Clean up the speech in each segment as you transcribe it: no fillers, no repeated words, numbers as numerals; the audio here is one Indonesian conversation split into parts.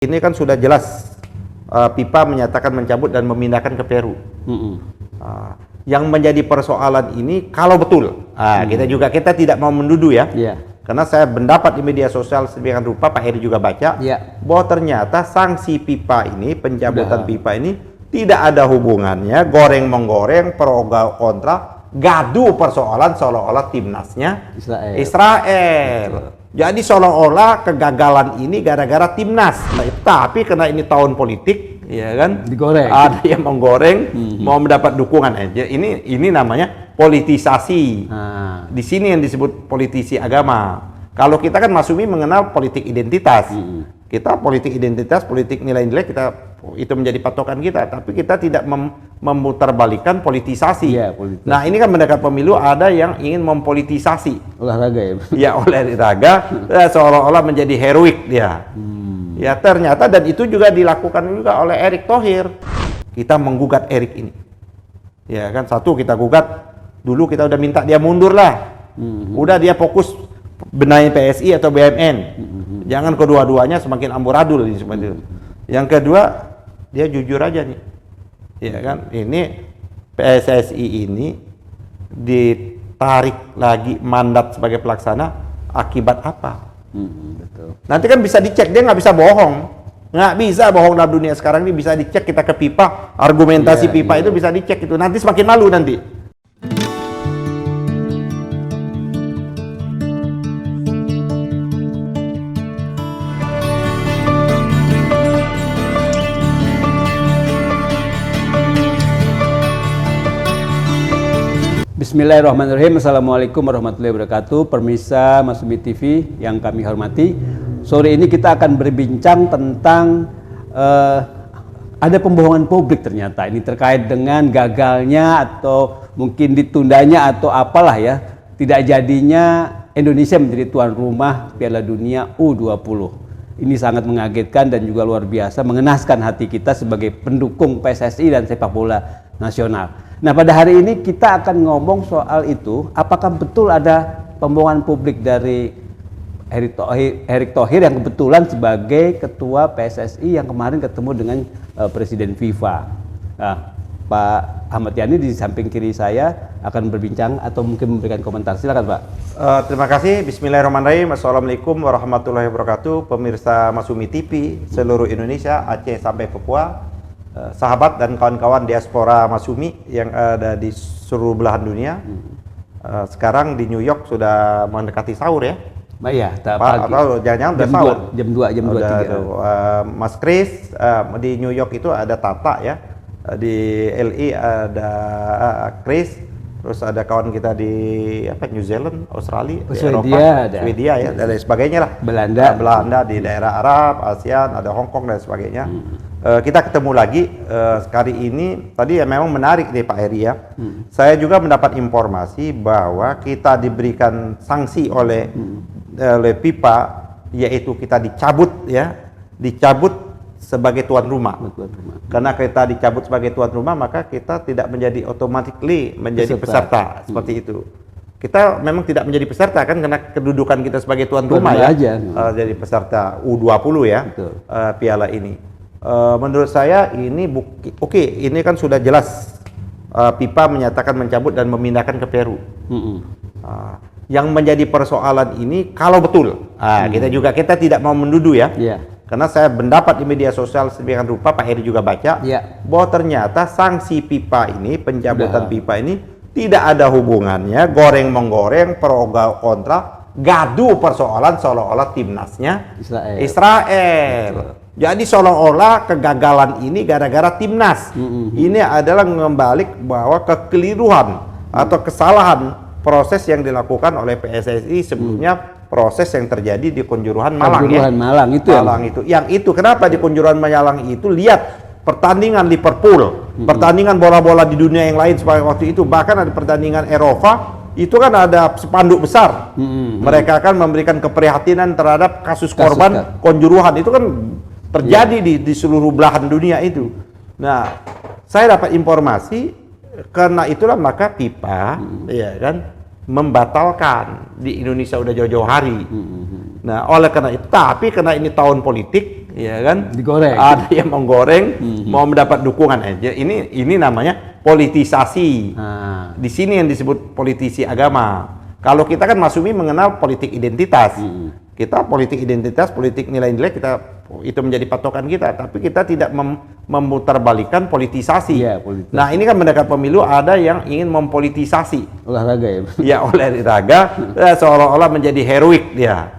Ini kan sudah jelas FIFA menyatakan mencabut dan memindahkan ke Peru. Yang menjadi persoalan ini kalau betul, kita tidak mau menduduh ya. Karena saya mendapat di media sosial sedemikian rupa, Pak Heri juga baca, bahwa ternyata sanksi FIFA ini, pencabutan FIFA ini tidak ada hubungannya goreng-menggoreng, pro kontra, gaduh persoalan seolah-olah timnasnya Israel. Jadi seolah-olah kegagalan ini gara-gara timnas. Tapi karena ini tahun politik, ya kan? Digoreng. Ada yang menggoreng, mau mendapat dukungan aja. Ini namanya politisasi. Di sini yang disebut politisi agama. Kalau kita kan Mas Umi mengenal politik identitas. Kita politik identitas, politik nilai-nilai itu menjadi patokan kita, tapi kita tidak memutarbalikkan politisasi. Nah, ini kan mendekat pemilu ada yang ingin mempolitisasi olahraga ya. Ya, olahraga seolah-olah menjadi heroik dia. Ya, ternyata dan itu juga dilakukan juga oleh Erick Thohir. Kita menggugat Erick ini. Ya kan, satu kita gugat, dulu kita udah minta dia mundur lah. Udah dia fokus benahi PSI atau BUMN. Jangan kedua-duanya semakin amburadul ini seperti itu. Yang kedua, dia jujur aja nih. Ya kan, ini PSSI ini ditarik lagi mandat sebagai pelaksana akibat apa? Betul. Nanti kan bisa dicek, dia nggak bisa bohong. Nggak bisa bohong dalam dunia sekarang ini, bisa dicek. Kita ke FIFA, argumentasi FIFA itu bisa dicek itu. Nanti semakin malu nanti. Bismillahirrahmanirrahim. Assalamualaikum warahmatullahi wabarakatuh. Pemirsa Masumi TV yang kami hormati, sore ini kita akan berbincang tentang ada pembohongan publik ternyata. Ini terkait dengan gagalnya atau mungkin ditundanya atau apalah ya, tidak jadinya Indonesia menjadi tuan rumah Piala Dunia U20. Ini sangat mengagetkan dan juga luar biasa, mengenaskan hati kita sebagai pendukung PSSI dan sepak bola nasional. Nah, pada hari ini kita akan ngomong soal itu, apakah betul ada pembohongan publik dari Erick Thohir yang kebetulan sebagai ketua PSSI yang kemarin ketemu dengan Presiden FIFA. Nah, Pak Ahmad Yani di samping kiri saya akan berbincang atau mungkin memberikan komentar. Silakan, Pak. Terima kasih. Bismillahirrahmanirrahim. Assalamualaikum warahmatullahi wabarakatuh. Pemirsa Masumi TV seluruh Indonesia, Aceh sampai Papua. Sahabat dan kawan-kawan diaspora Masumi yang ada di seluruh belahan dunia. Sekarang di New York sudah mendekati sahur ya. Iya, atau jangan-jangan udah sahur. Jam 2, 3. Mas Chris, di New York itu ada Tata ya. Di LA ada Chris, terus ada kawan kita di New Zealand, Australia, di Eropa, Swedia ya, dan lain sebagainya lah. Belanda di daerah Arab, ASEAN, ada Hong Kong dan sebagainya. Kita ketemu lagi kali ini. Tadi ya memang menarik nih Pak Heri ya. Saya juga mendapat informasi bahwa kita diberikan sanksi oleh FIFA, yaitu kita dicabut sebagai tuan rumah. Karena kita dicabut sebagai tuan rumah, maka kita tidak menjadi automatically menjadi peserta seperti itu. Kita memang tidak menjadi peserta kan karena kedudukan kita sebagai tuan rumah ya. Jadi peserta U20 ya. Piala ini. Menurut saya ini ini kan sudah jelas FIFA menyatakan mencabut dan memindahkan ke Peru. Yang menjadi persoalan ini kalau betul, kita tidak mau menduduh ya. Karena saya mendapat di media sosial sedemikian rupa, Pak Heri juga baca, bahwa ternyata sanksi FIFA ini, pencabutan FIFA ini tidak ada hubungannya goreng-menggoreng, pro kontra, gaduh persoalan seolah-olah timnasnya Israel. Jadi seolah-olah kegagalan ini gara-gara timnas. Ini adalah mengembalik bahwa kekeliruan atau kesalahan proses yang dilakukan oleh PSSI sebelumnya, proses yang terjadi di Kanjuruhan Malang ya. Malang itu. Yang itu kenapa di Kanjuruhan Malang itu, lihat pertandingan Liverpool, pertandingan bola-bola di dunia yang lain sebagai waktu itu, bahkan ada pertandingan Eropa, itu kan ada spanduk besar. Mereka akan memberikan keprihatinan terhadap kasus korban Kanjuruhan. Itu kan terjadi di seluruh belahan dunia itu. Nah, saya dapat informasi karena itulah maka FIFA ya kan membatalkan di Indonesia udah jauh-jauh hari. Nah, oleh karena itu, tapi karena ini tahun politik Iya kan? Digoreng. Ada yang menggoreng, mau mendapat dukungan aja. Ini namanya politisasi. Di sini yang disebut politisi agama. Kalau kita kan Mas Umi mengenal politik identitas. Kita politik identitas, politik nilai-nilai kita itu menjadi patokan kita, tapi kita tidak memutarbalikkan politisasi. Iya, politisasi. Nah, ini kan mendekat pemilu ada yang ingin mempolitisasi. Olahraga ya. Ya, olahraga seolah-olah menjadi heroik dia.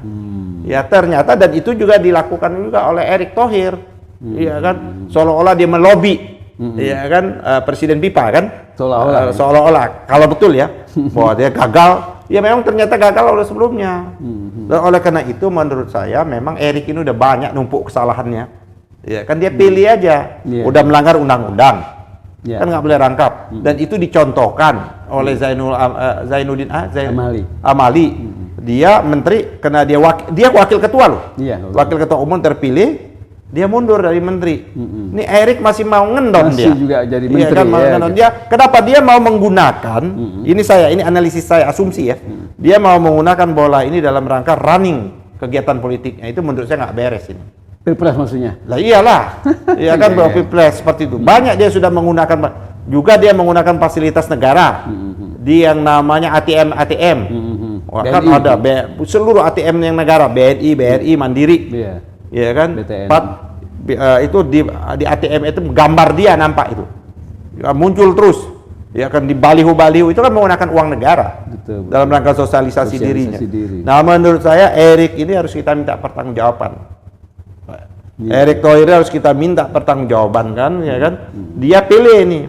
Ya ternyata, dan itu juga dilakukan juga oleh Erick Thohir, ya kan, seolah-olah dia melobi, ya kan, Presiden Pipa kan, seolah-olah, kalau betul ya, bahwa dia gagal, ya memang ternyata gagal oleh sebelumnya. Dan oleh karena itu menurut saya memang Erick ini udah banyak numpuk kesalahannya, ya kan, dia pilih aja, udah melanggar undang-undang, kan nggak boleh rangkap, dan itu dicontohkan oleh Zainuddin Amali. Dia menteri karena dia wakil ketua loh. Wakil ketua umum terpilih, dia mundur dari menteri. Ini Erick masih mau ngendon dia. Juga jadi menteri. Iya kan, mau ngendon dia. Kenapa dia mau menggunakan? Ini analisis saya, asumsi ya. Dia mau menggunakan bola ini dalam rangka running kegiatan politiknya. Itu menurut saya nggak beres ini. Pilpres maksudnya? Lah iyalah, iya kan, bahwa Pilpres seperti itu. Banyak dia sudah menggunakan, juga dia menggunakan fasilitas negara. Di yang namanya ATM. Kan ada seluruh ATM yang negara, BNI, BRI, Mandiri, ya kan, itu di ATM itu gambar dia nampak itu, ya, muncul terus, ya kan, di baliho-baliho itu kan menggunakan uang negara. Betul. Dalam rangka sosialisasi dirinya. Nah, menurut saya Erick ini harus kita minta pertanggungjawaban. Erick Thohir harus kita minta pertanggungjawaban kan, ya kan, dia pilih ini.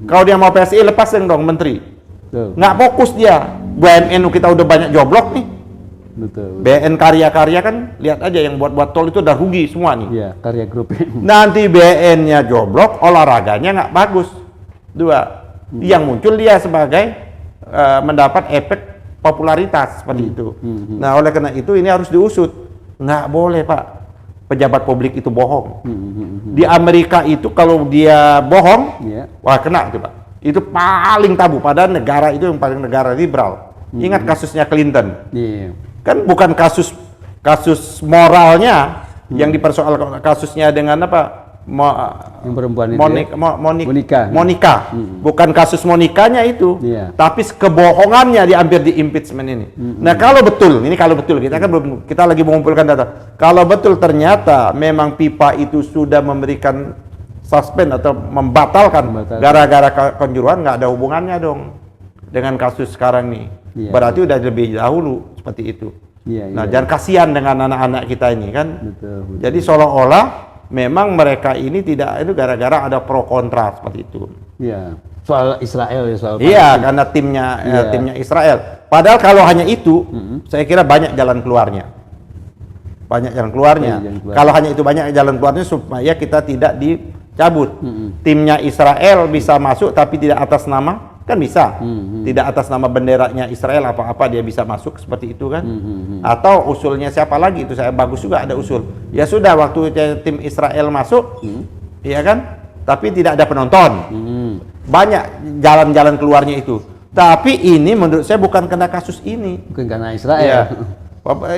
Kalau dia mau PSI lepas dong menteri. Nggak fokus dia. BNN kita udah banyak joblok nih. BNN karya-karya kan, lihat aja yang buat tol itu udah rugi semua nih. Iya, karya grup. Nanti BNN-nya joblok, olahraganya nggak bagus. Yang muncul dia sebagai mendapat efek popularitas seperti itu. Nah, oleh karena itu ini harus diusut. Nggak boleh, Pak, pejabat publik itu bohong. Di Amerika itu kalau dia bohong, wah kena itu, Pak. Itu paling tabu, padahal negara itu yang paling negara liberal. Ingat kasusnya Clinton. Kan bukan kasus moralnya yang dipersoalkan, kasusnya dengan apa? Yang perempuan itu Monica. Bukan kasus Monikanya itu, tapi kebohongannya hampir di impeachment ini. Nah, kalau betul kita kan belum, kita lagi mengumpulkan data. Kalau betul ternyata memang Pipa itu sudah memberikan suspend atau membatalkan gara-gara kanjuruhan, nggak ada hubungannya dong dengan kasus sekarang nih. Berarti udah lebih dahulu seperti itu. Nah, jangan kasihan dengan anak-anak kita ini kan. Jadi seolah-olah memang mereka ini tidak, itu gara-gara ada pro kontra seperti itu. Soal Israel ya, soal karena timnya Israel. Padahal kalau hanya itu, saya kira banyak jalan keluarnya. Kalau hanya itu banyak jalan keluarnya supaya kita tidak dicabut. Timnya Israel bisa masuk tapi tidak atas nama, kan bisa. Tidak atas nama benderanya Israel apa-apa dia bisa masuk seperti itu kan. Atau usulnya siapa lagi, itu saya bagus juga ada usul. Ya sudah, waktu tim Israel masuk, ya kan, tapi tidak ada penonton. Banyak jalan-jalan keluarnya itu. Tapi ini menurut saya bukan karena kasus ini. Bukan karena Israel.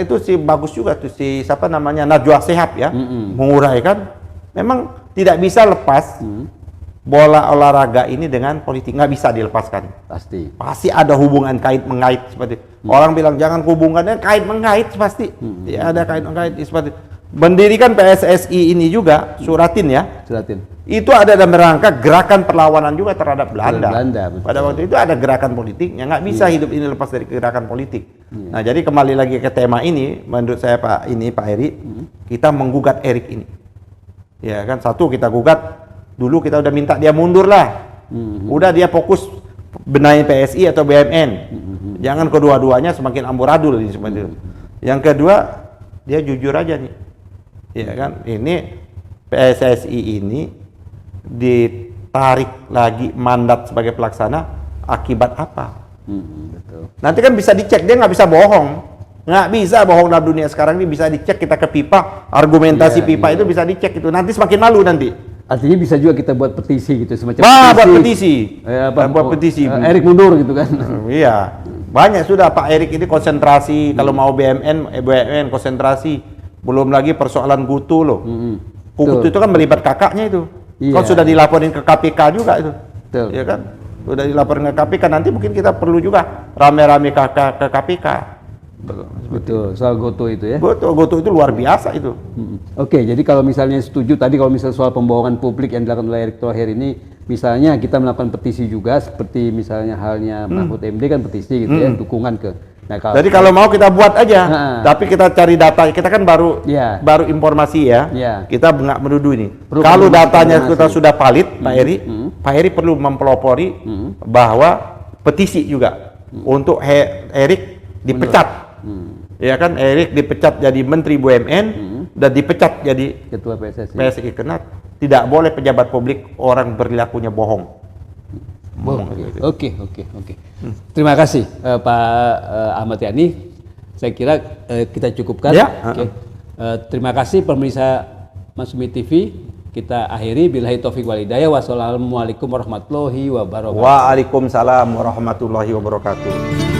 Itu sih bagus juga tuh si siapa namanya, Najwa Shihab ya, menguraikan memang tidak bisa lepas bola olahraga ini dengan politik, nggak bisa dilepaskan. Pasti ada hubungan kait mengait seperti orang bilang jangan hubungannya kait mengait, pasti ya ada kait mengait seperti mendirikan PSSI ini juga Suratin itu ada dalam rangka gerakan perlawanan juga terhadap Belanda. Pada waktu itu ada gerakan politiknya, nggak bisa hidup ini lepas dari gerakan politik. Nah, jadi kembali lagi ke tema ini, menurut saya Pak Eri, kita menggugat Erick ini. Ya kan, satu kita gugat dulu, kita udah minta dia mundur lah. Udah dia fokus benahi PSI atau BUMN. Jangan kedua-duanya semakin amburadul ini seperti itu. Yang kedua, dia jujur aja nih. Ya kan, ini PSSI ini ditarik lagi mandat sebagai pelaksana akibat apa? Nanti kan bisa dicek, dia nggak bisa bohong. Nggak bisa bohong dalam dunia sekarang ini, bisa dicek, kita ke Pipa, argumentasi Pipa itu bisa dicek itu. Nanti semakin malu nanti. Artinya bisa juga kita buat petisi gitu, semacam buat petisi. Buat petisi. Erick mundur gitu kan. Iya. Banyak sudah Pak Erick ini konsentrasi, kalau mau BUMN konsentrasi. Belum lagi persoalan Gutu loh. Gutu Betul. itu kan melibat kakaknya itu. Iya. Kan sudah dilaporin ke KPK juga itu. Betul. Ya kan? Sudah dilaporin ke KPK, nanti mungkin kita perlu juga rame-rame ke KPK. Betul, soal Goto itu ya. Betul, Goto itu luar biasa itu. Oke, jadi kalau misalnya setuju tadi kalau misalnya soal pembohongan publik yang dilakukan oleh Erick Thohir ini, misalnya kita melakukan petisi juga seperti misalnya halnya Mahfud MD kan petisi gitu ya, dukungan ke. Nah, Jadi kalau mau kita buat aja, Nah. tapi kita cari data. Kita kan baru Iya. baru informasi ya. Iya. Kita nggak menuduh ini. Perlu Kalau konfirmasi. datanya kita sudah valid, Pak Heri perlu mempelopori bahwa petisi juga untuk Erick dipecat. Ya kan, Erick dipecat jadi Menteri BUMN dan dipecat jadi Ketua PSSI. PSSI, karena tidak boleh pejabat publik orang perilakunya bohong. Oke. Terima kasih Pak Ahmad Yani. Saya kira kita cukupkan. Ya. Oke. Terima kasih pemirsa Masumi TV. Kita akhiri billahi taufik wal hidayah. Wassalamualaikum warahmatullahi wabarakatuh. Waalaikumsalam warahmatullahi wabarakatuh.